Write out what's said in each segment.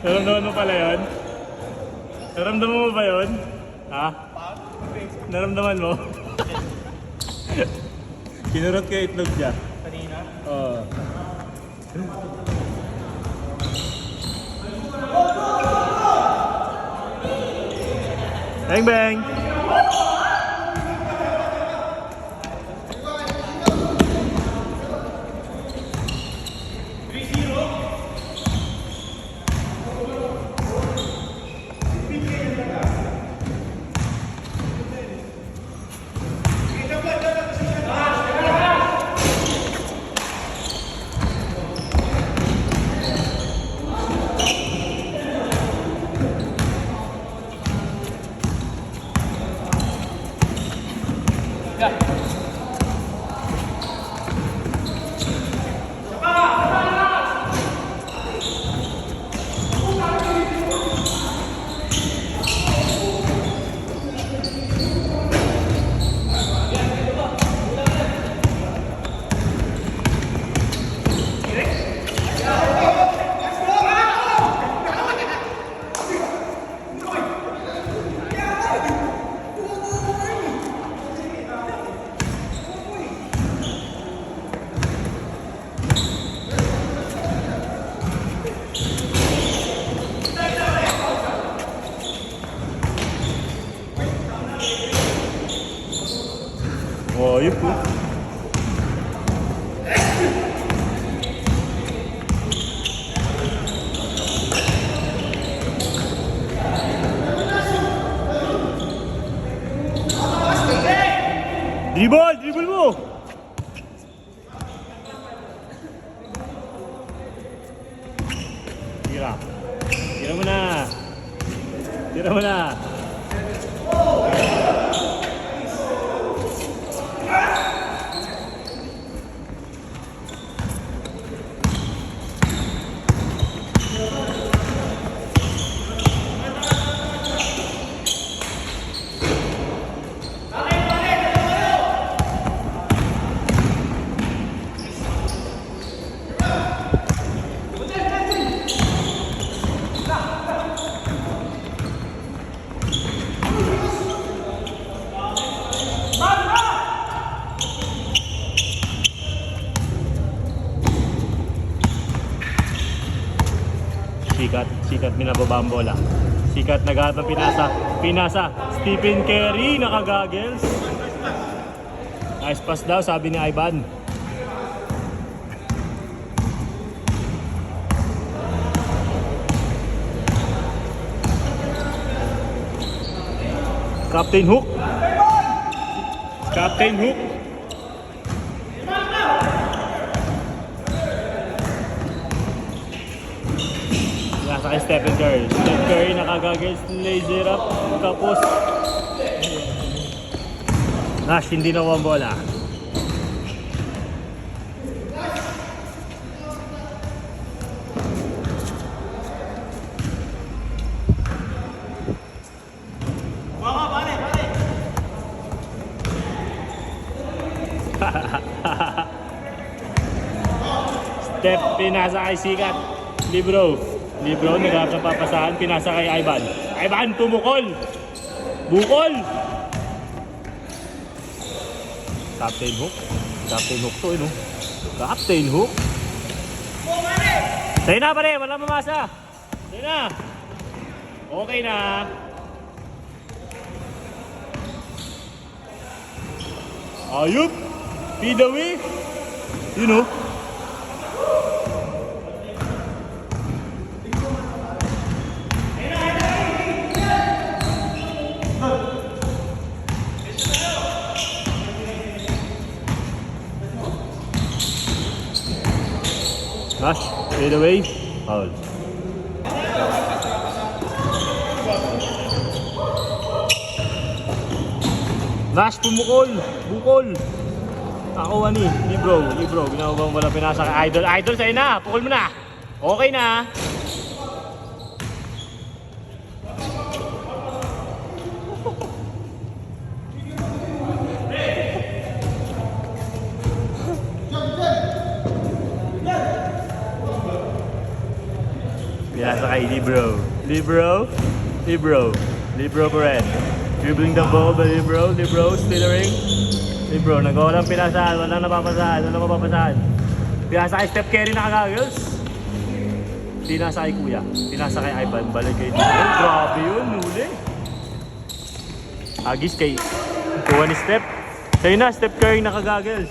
Naramdaman mo pala yun? Naramdaman mo ba yun? Ha? Naramdaman mo? Kinurot ka itlog niya. Kanina? Oo. Bang bang! Oh, yun po. Dribble! Dribble mo! Tira. Tira mo na. Tira mo na. Sikat binababa ang bola. Sikat naghahat ng pinasa. Stephen Curry nakagagels. Nice pass daw sabi ni Ivan. Captain Hook. Captain Hook. Nasa kay Stephen Curry. Stephen Curry nakagagals, laser up, kapos. Nash, hindi na ang bola. Step, pinasa kay Sikat. Libro, nagharap ng papasahan, pinasa kay Ivan. Ivan, tumukol! Bukol! Captain Hook. Captain Hook to, no? Captain Hook. Sa'yo na, pare! Walang mamasa! Sa'yo na! Okay na! Ayup! Feed away! You know? Nash, fade away, foul. Nash, pumukol, bukol. Ako ni bro, ginagawa mo wala pinasa kay Idol. Idol, sa'yo na, pukol mo na. Okay na. Pinasa kay Libro. Libro pa rin. Dribbling the ball by Libro still-ring. Libro, nagawa lang pinasahan, walang mapapasahan. Pinasa kay Steph Curry nakagagos. Pinasa kay Kuya. Pinasa kay Ivan, balik kay Libro. Grabe yun, huli. Agis kay kuha ni Steph. Sa'yo na, Steph Curry nakagagos.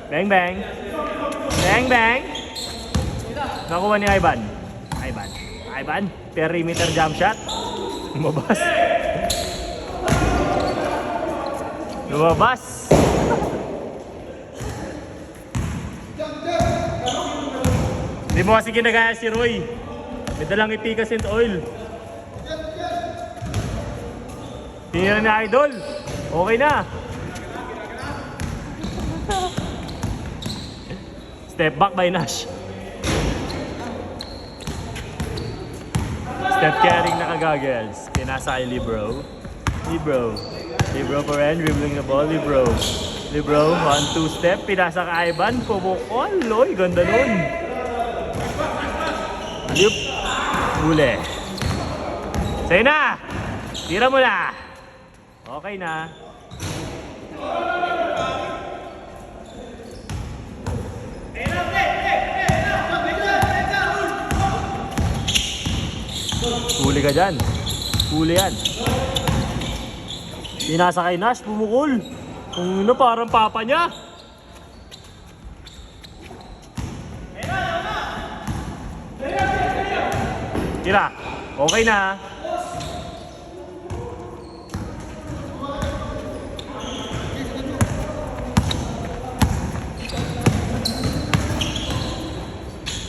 Bang bang. Nakuha ni Ivan. Perimeter jump shot. Lumabas. Hindi mo kasi ginagaya si Roy. May dalang ipikasin oil. Tingnan na Idol. Okay na. Step back by Nash. Steph Curry nakagagels. Pinasa kay Libro pa rin, dribbling the ball. Libro, 1-2 step. Pinasa kay Ivan. Pumukol. Loy, ganda nun. Yup. Huli. Sa'yo na. Tira mo na. Okay na. Huli ka dyan. Huli yan. Pinasa kay Nash, pumukol. Kung ano, parang papa niya. Tira. Okay na.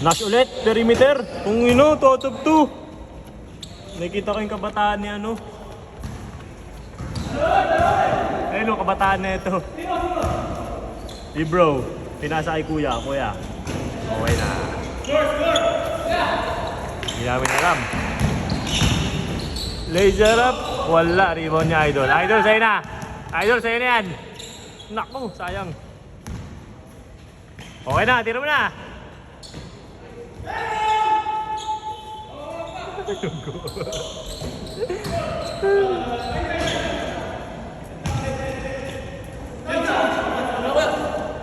Nash ulit, perimeter. Kung ino, tot of 2. Nakita ko yung kabataan ni ano. Ayun o, kabataan na ito. Libro, pinasa kay Kuya. Okay na. Hindi namin alam. Laser up. Wala, rebound niya Idol. Idol, sa'yo na. Sa'yo na yan. Naku, sayang. Okay na, tira mo na.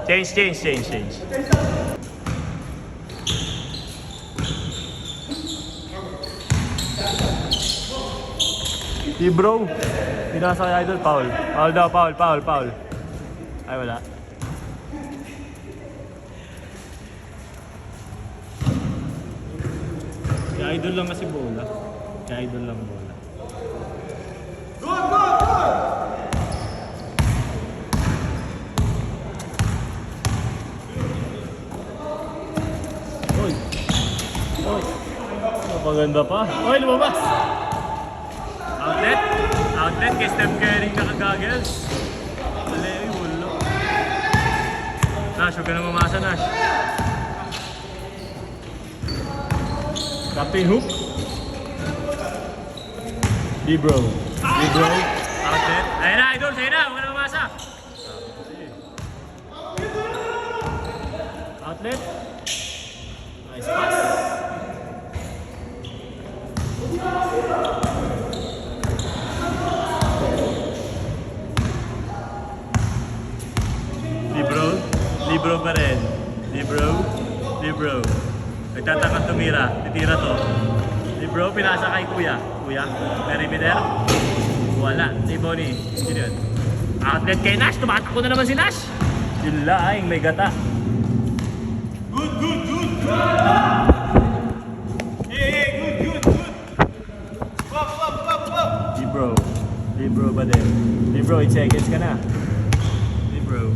Change. Bro, pinasa kay Idol, foul. Foul. Ay, wala. Kaya Idol lang kasi bola. Go! Oy. Napaganda pa. Oy, lumabas! Outlet kay Steph Curry nakagagels. Wala. Nash, huwag ka na mamasa, Nash. Captain Hook. Libro. Outlet. Ayun na, Idol, sa'yo na. Huwag ka na mamasa. Outlet. Nice pass. Libro pa rin. Libro. Nagtatakang tumira. Titira to. Libro, pinasa kay Kuya. Perimeter. Wala. Si Bonnie. Sino yun? Outlet kay Nash. Tumatakbo na naman si Nash. Yun laing may gata. Good. Good. Libro ba din? Libro, 8 seconds ka na. Libro.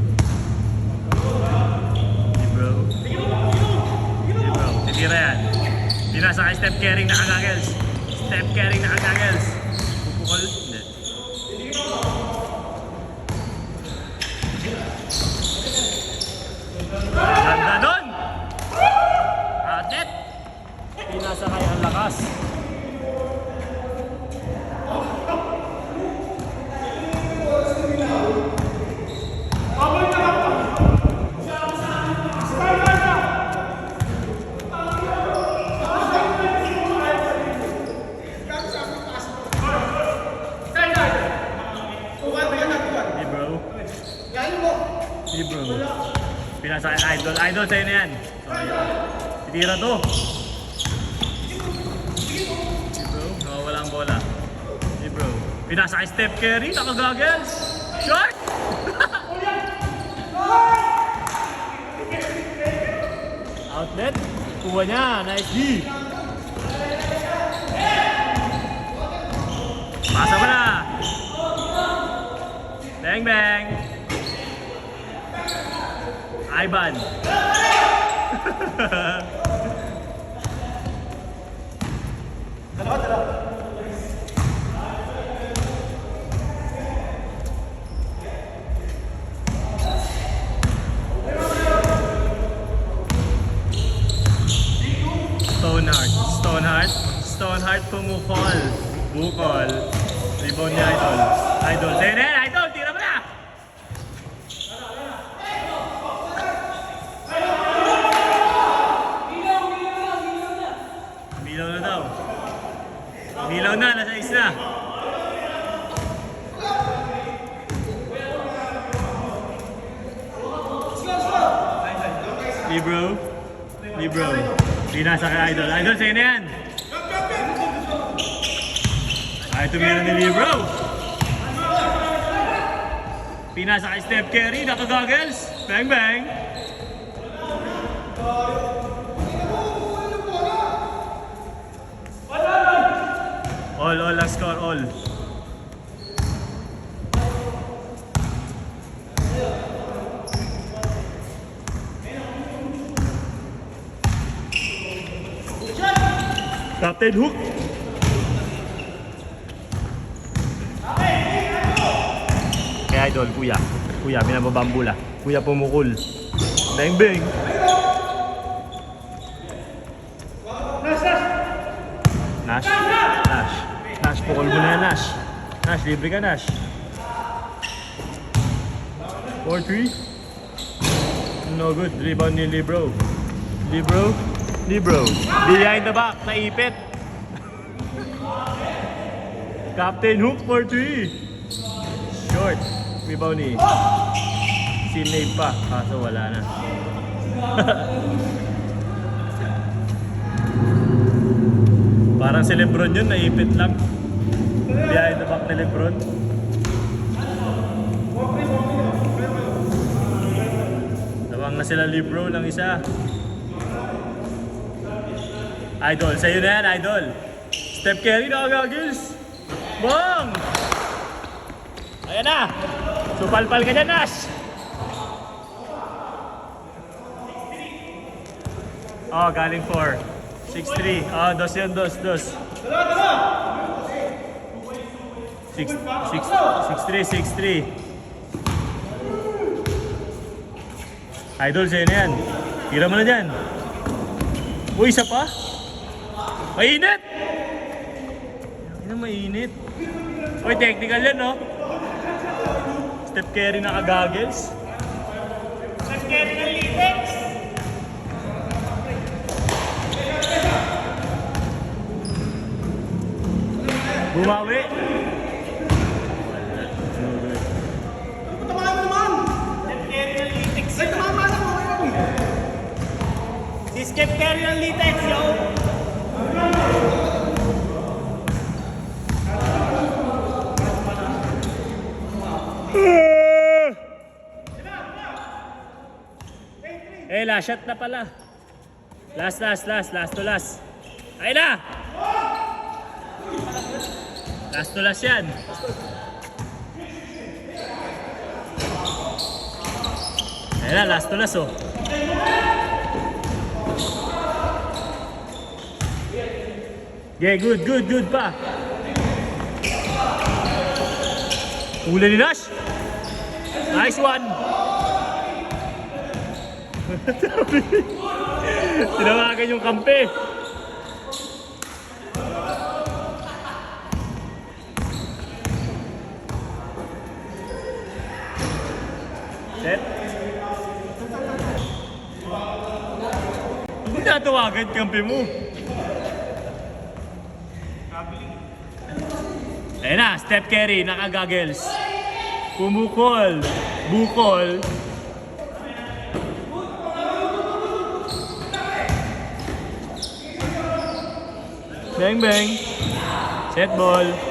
Titira yan. Pinasa kay Steph Curry nakagagels. Pupukol. Hindi. Ganda nun! Outlet! Pinasa kay ang lakas. Pinasa kay Idol. Idol, sa'yo na yan. Titira to. Bro, nawawala ang bola. Bro, pinasa kay Steph Curry. Nakagagels. Short! Outlet. Kuha niya. Nice D. Pasa mo na. Bang bang. Ivan. Stoneheart pumukol. Bukol. Rebound ni Idol. Idol. Senen! Idol! Tira mo na! Milaw na daw. Milaw na. Nasa is na. Libro. Pinasa kay Idol. Idol, sa'yo na yan. Ay, tumira ni Libro. Pinasa kay Steph Curry. Nakagagels. Bang bang. All ang score, all. Captain Hook. Kaya Idol, kuya. Kuya, minababambula. Kuya pumukul. Bang bang. Nash, pukul mo na yan, Nash. Nash, libre ka, Nash. 4-3. No good. Rebound ni Libro. Behind the back, naipit. Captain Hook for 3. Short. Rebound ni Sinave pa. Kaso wala na. Parang si Lebron yun, naipit lang. Behind the back ni Lebron. Tawang na sila Libro ng isa. Idol, sa'yo na yan, Idol. Steph Curry, nakagagils. Bang! Ayan na. Supalpal ka dyan, Nash. Oh, galing 4. 6-3. Oh, dos yun, dos. 6-3. Idol, sa'yo na yan. Tira mo na dyan. Uy, isa pa? Mainit! Ano mainit? Uy, technical yan, no? Steph Curry nakagagels. Steph Curry ng latex! Bumawi! Tama naman! Steph Curry ng latex. Ay, tama na mo! Si Steph Curry ng latex, yo! Eh, last shot na pala. Last to last. Ay na! Last to last yan. Ay na, last to last, oh. Yeah, good pa. Hula ni Nash. Nice one. Tinawagan yung kampe. Set. Hindi natawagan kampe mo. Ayan na, Steph Curry, nakagagels. Pumukol, bukol. Bang bang. Set ball.